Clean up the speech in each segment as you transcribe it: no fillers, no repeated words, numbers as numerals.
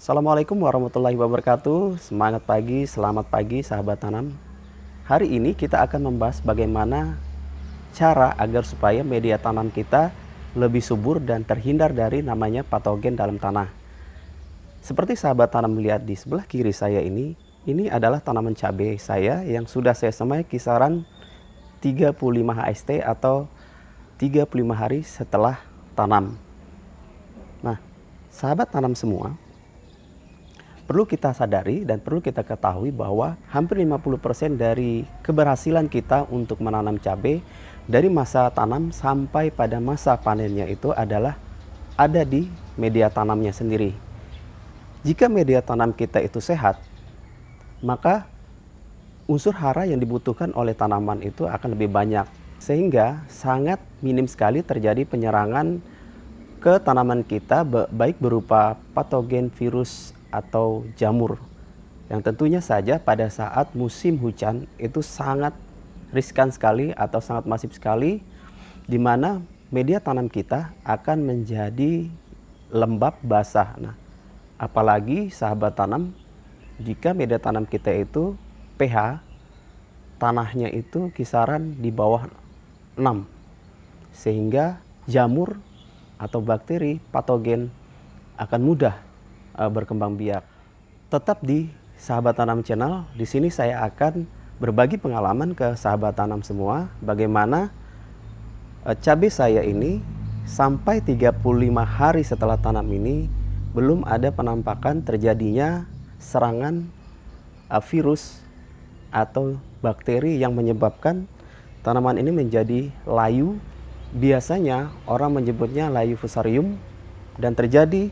Assalamualaikum warahmatullahi wabarakatuh. Semangat pagi, selamat pagi sahabat tanam. Hari ini kita akan membahas bagaimana cara agar supaya media tanam kita lebih subur dan terhindar dari namanya patogen dalam tanah. Seperti sahabat tanam melihat di sebelah kiri saya ini adalah tanaman cabai saya yang sudah saya semai kisaran 35 HST atau 35 hari setelah tanam. Nah, sahabat tanam semua, perlu kita sadari dan perlu kita ketahui bahwa hampir 50% dari keberhasilan kita untuk menanam cabai dari masa tanam sampai pada masa panennya itu adalah ada di media tanamnya sendiri. Jika media tanam kita itu sehat, maka unsur hara yang dibutuhkan oleh tanaman itu akan lebih banyak, sehingga sangat minim sekali terjadi penyerangan ke tanaman kita baik berupa patogen, virus, atau jamur, yang tentunya saja pada saat musim hujan itu sangat riskan sekali atau sangat masif sekali, di mana media tanam kita akan menjadi lembab basah. Nah, apalagi sahabat tanam, jika media tanam kita itu pH tanahnya itu kisaran di bawah 6, sehingga jamur atau bakteri patogen akan mudah berkembang biak. Tetap di Sahabat Tanam Channel, di sini saya akan berbagi pengalaman ke sahabat tanam semua bagaimana cabai saya ini sampai 35 hari setelah tanam ini belum ada penampakan terjadinya serangan virus atau bakteri yang menyebabkan tanaman ini menjadi layu. Biasanya orang menyebutnya layu fusarium, dan terjadi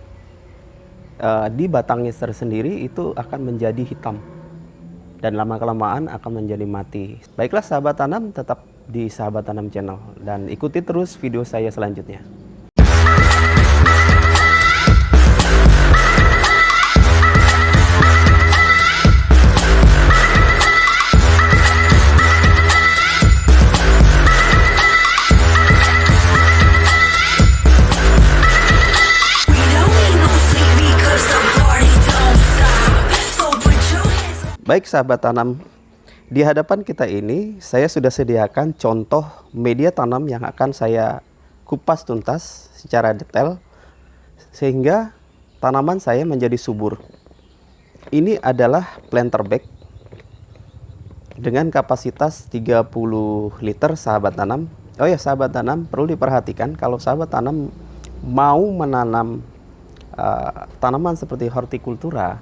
di batangnya tersendiri itu akan menjadi hitam dan lama-kelamaan akan menjadi mati. Baiklah sahabat tanam, tetap di Sahabat Tanam Channel dan ikuti terus video saya selanjutnya. Baik sahabat tanam, di hadapan kita ini saya sudah sediakan contoh media tanam yang akan saya kupas tuntas secara detail sehingga tanaman saya menjadi subur. Ini adalah planter bag dengan kapasitas 30 liter sahabat tanam. Oh ya sahabat tanam, perlu diperhatikan kalau sahabat tanam mau menanam tanaman seperti hortikultura,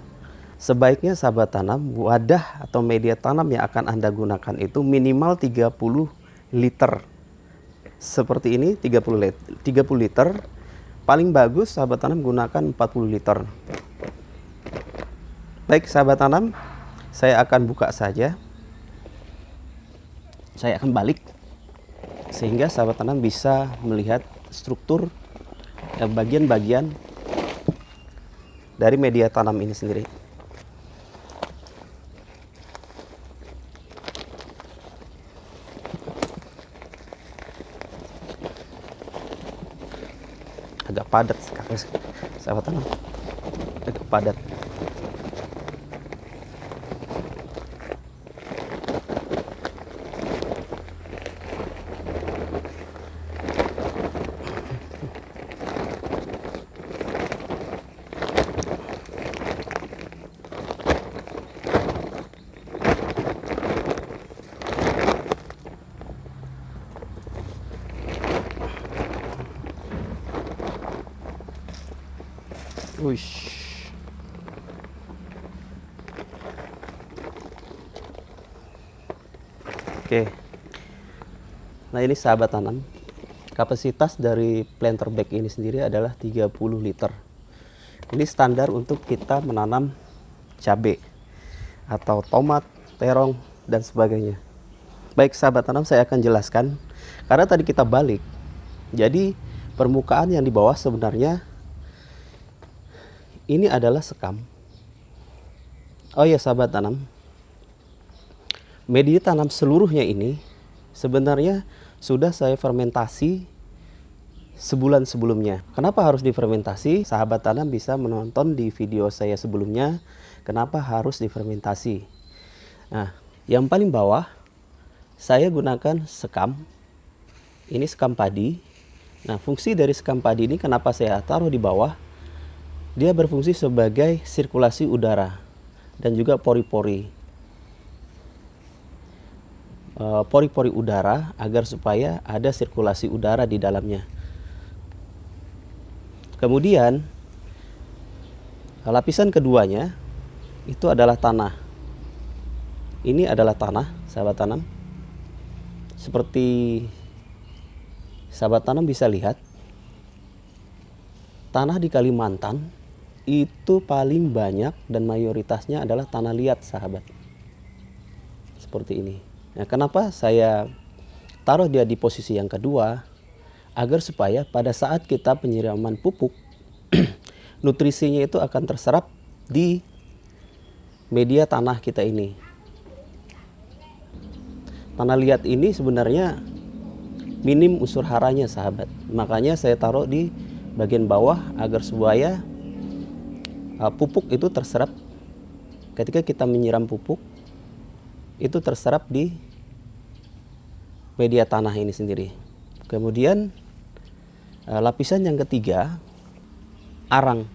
sebaiknya sahabat tanam wadah atau media tanam yang akan Anda gunakan itu minimal 30 liter. Seperti ini 30 liter. Paling bagus sahabat tanam gunakan 40 liter. Baik sahabat tanam, saya akan buka saja. Saya akan balik sehingga sahabat tanam bisa melihat struktur bagian-bagian dari media tanam ini sendiri. Agak padat sekali sahabat tanam, agak padat. Wush. Oke. Nah ini sahabat tanam, kapasitas dari planter bag ini sendiri adalah 30 liter. Ini standar untuk kita menanam cabai atau tomat, terong, dan sebagainya. Baik sahabat tanam, saya akan jelaskan. Karena tadi kita balik, jadi permukaan yang di bawah sebenarnya ini adalah sekam. Oh ya sahabat tanam, media tanam seluruhnya ini sebenarnya sudah saya fermentasi sebulan sebelumnya. Kenapa harus difermentasi? Sahabat tanam bisa menonton di video saya sebelumnya, kenapa harus difermentasi. Nah, yang paling bawah, saya gunakan sekam. Ini sekam padi. Nah, fungsi dari sekam padi ini kenapa saya taruh di bawah? Dia berfungsi sebagai sirkulasi udara dan juga pori-pori. Pori-pori udara agar supaya ada sirkulasi udara di dalamnya. Kemudian lapisan keduanya itu adalah tanah. Ini adalah tanah, sahabat tanam. Seperti sahabat tanam bisa lihat, tanah di Kalimantan itu paling banyak dan mayoritasnya adalah tanah liat, sahabat. Seperti ini. Nah, kenapa saya taruh dia di posisi yang kedua? Agar supaya pada saat kita penyiraman pupuk, nutrisinya itu akan terserap di media tanah kita ini. Tanah liat ini sebenarnya minim unsur haranya, sahabat. Makanya saya taruh di bagian bawah agar supaya pupuk itu terserap. Ketika kita menyiram pupuk, itu terserap di media tanah ini sendiri. Kemudian lapisan yang ketiga, arang.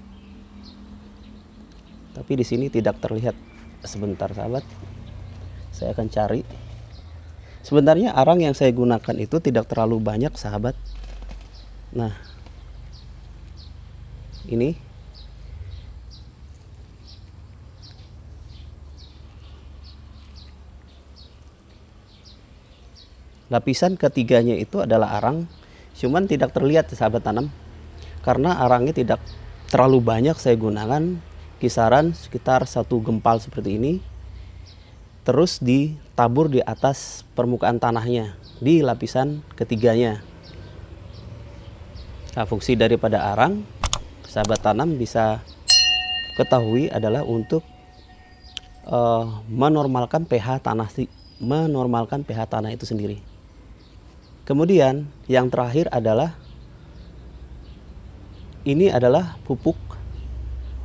Tapi di sini tidak terlihat. Sebentar, sahabat. Saya akan cari. Sebenarnya arang yang saya gunakan itu tidak terlalu banyak, sahabat. Nah, ini. Lapisan ketiganya itu adalah arang. Cuman tidak terlihat, sahabat tanam, karena arangnya tidak terlalu banyak saya gunakan, kisaran sekitar 1 gempal seperti ini, terus ditabur di atas permukaan tanahnya di lapisan ketiganya. Nah, fungsi daripada arang, sahabat tanam bisa ketahui adalah untuk menormalkan pH tanah itu sendiri. Kemudian yang terakhir adalah ini adalah pupuk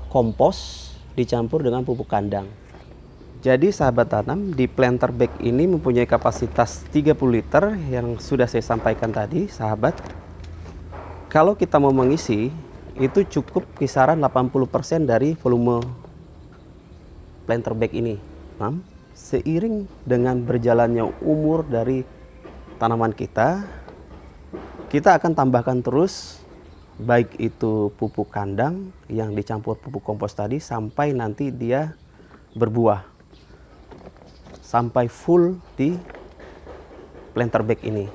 kompos dicampur dengan pupuk kandang. Jadi sahabat tanam, di planter bag ini mempunyai kapasitas 30 liter yang sudah saya sampaikan tadi, sahabat. Kalau kita mau mengisi, itu cukup kisaran 80% dari volume planter bag ini. Seiring dengan berjalannya umur dari tanaman kita akan tambahkan terus, baik itu pupuk kandang yang dicampur pupuk kompos tadi, sampai nanti dia berbuah, sampai full di planter bag ini.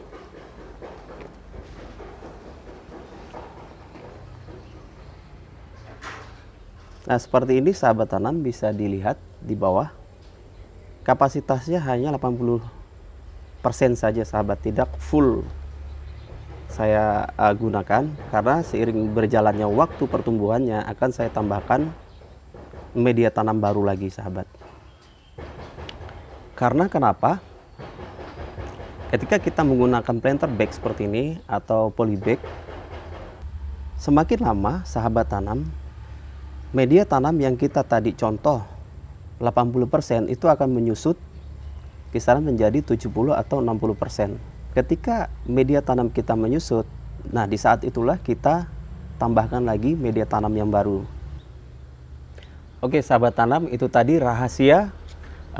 Nah, seperti ini sahabat tanam, bisa dilihat di bawah. Kapasitasnya hanya 80% saja, sahabat, tidak full saya gunakan, karena seiring berjalannya waktu pertumbuhannya akan saya tambahkan media tanam baru lagi, sahabat. Karena kenapa? Ketika kita menggunakan planter bag seperti ini atau polybag, semakin lama, sahabat tanam, media tanam yang kita tadi contoh 80% itu akan menyusut kisaran menjadi 70 atau 60%. Ketika media tanam kita menyusut, nah di saat itulah kita tambahkan lagi media tanam yang baru. Oke sahabat tanam, itu tadi rahasia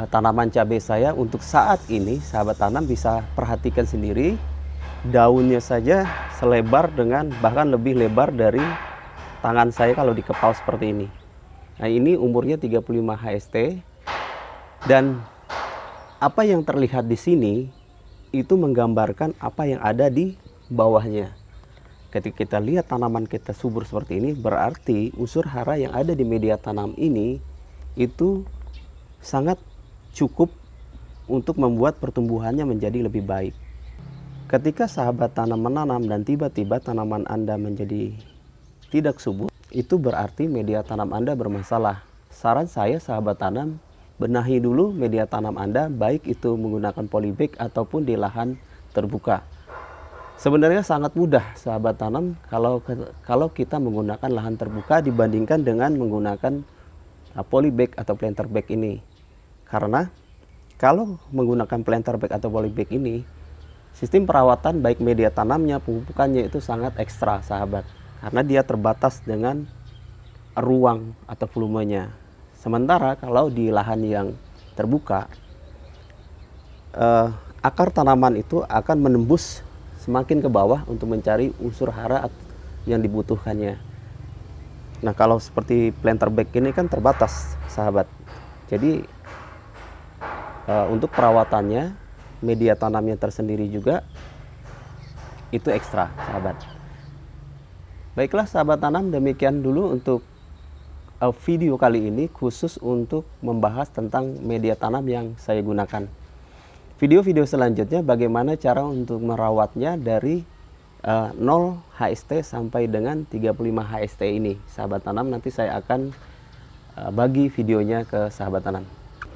tanaman cabai saya untuk saat ini. Sahabat tanam bisa perhatikan sendiri, daunnya saja selebar dengan bahkan lebih lebar dari tangan saya kalau dikepal seperti ini. Nah ini umurnya 35 HST, dan apa yang terlihat di sini itu menggambarkan apa yang ada di bawahnya. Ketika kita lihat tanaman kita subur seperti ini, berarti unsur hara yang ada di media tanam ini itu sangat cukup untuk membuat pertumbuhannya menjadi lebih baik. Ketika sahabat tanam menanam dan tiba-tiba tanaman Anda menjadi tidak subur, itu berarti media tanam Anda bermasalah. Saran saya sahabat tanam, benahi dulu media tanam Anda, baik itu menggunakan polybag ataupun di lahan terbuka. Sebenarnya sangat mudah sahabat tanam kalau kita menggunakan lahan terbuka dibandingkan dengan menggunakan polybag atau planter bag ini. Karena kalau menggunakan planter bag atau polybag ini, sistem perawatan baik media tanamnya, pemupukannya itu sangat ekstra sahabat. Karena dia terbatas dengan ruang atau volumenya. Sementara kalau di lahan yang terbuka, akar tanaman itu akan menembus semakin ke bawah untuk mencari unsur hara yang dibutuhkannya. Nah, kalau seperti planter bag ini kan terbatas sahabat. Jadi untuk perawatannya, media tanamnya tersendiri juga itu ekstra sahabat. Baiklah sahabat tanam, demikian dulu untuk video kali ini khusus untuk membahas tentang media tanam yang saya gunakan. Video-video selanjutnya bagaimana cara untuk merawatnya dari 0 HST sampai dengan 35 HST ini. Sahabat tanam, nanti saya akan bagi videonya ke sahabat tanam.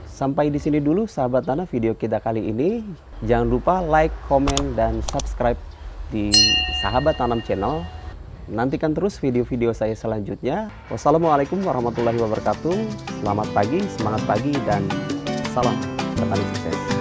Sampai di sini dulu sahabat tanam video kita kali ini. Jangan lupa like, komen, dan subscribe di Sahabat Tanam Channel. Nantikan terus video-video saya selanjutnya. Wassalamualaikum warahmatullahi wabarakatuh. Selamat pagi, semangat pagi, dan salam petani sukses.